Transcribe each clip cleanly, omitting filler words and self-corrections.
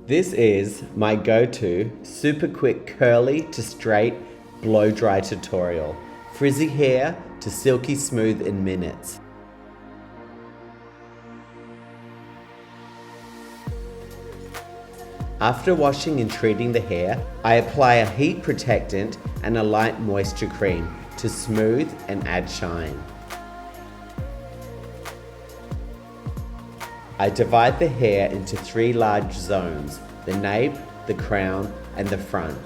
This is my go-to super quick curly to straight blow dry tutorial. Frizzy hair to silky smooth in minutes. After washing and treating the hair, I apply a heat protectant and a light moisture cream to smooth and add shine. I divide the hair into 3 large zones: the nape, the crown, and the front.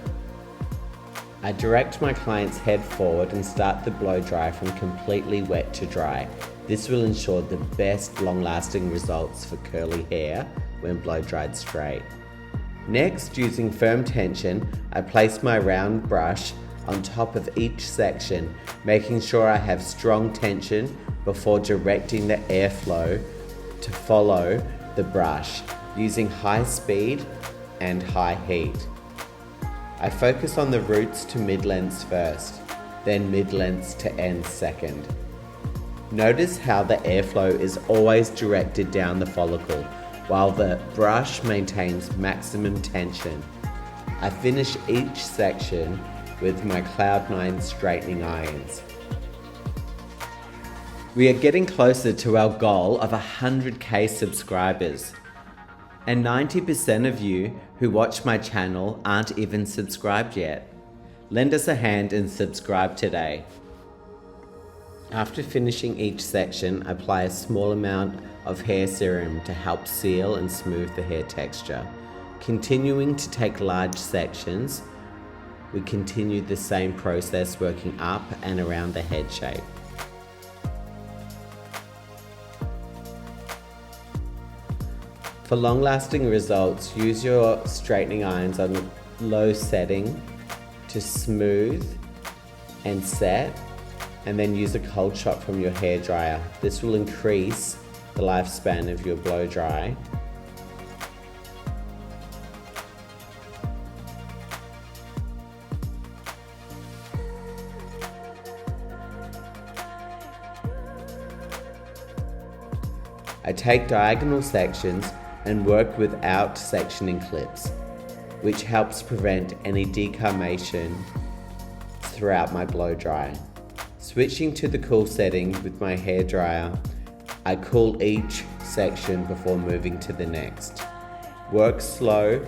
I direct my client's head forward and start the blow dry from completely wet to dry. This will ensure the best long-lasting results for curly hair when blow dried straight. Next, using firm tension, I place my round brush on top of each section, making sure I have strong tension before directing the airflow to follow the brush, using high speed and high heat. I focus on the roots to mid-lengths first, then mid-lengths to ends second. Notice how the airflow is always directed down the follicle, while the brush maintains maximum tension. I finish each section with my Cloud9 straightening irons. We are getting closer to our goal of 100k subscribers. And 90% of you who watch my channel aren't even subscribed yet. Lend us a hand and subscribe today. After finishing each section, apply a small amount of hair serum to help seal and smooth the hair texture. Continuing to take large sections, we continue the same process, working up and around the head shape. For long-lasting results, use your straightening irons on low setting to smooth and set, and then use a cold shot from your hairdryer. This will increase the lifespan of your blow dry. I take diagonal sections and work without sectioning clips, which helps prevent any decarnation throughout my blow dry. Switching to the cool setting with my hairdryer, I cool each section before moving to the next. Work slow,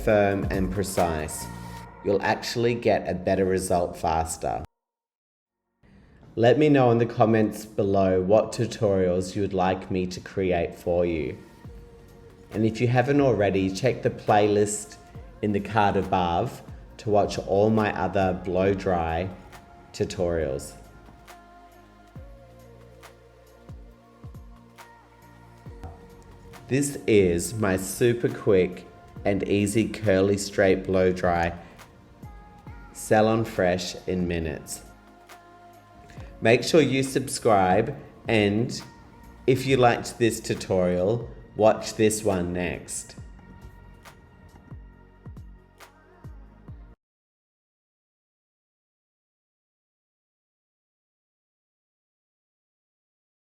firm, and precise. You'll actually get a better result faster. Let me know in the comments below what tutorials you would like me to create for you. And if you haven't already, check the playlist in the card above to watch all my other blow dry tutorials. This is my super quick and easy curly straight blow dry, salon-fresh in minutes. Make sure you subscribe, and if you liked this tutorial, watch this one next.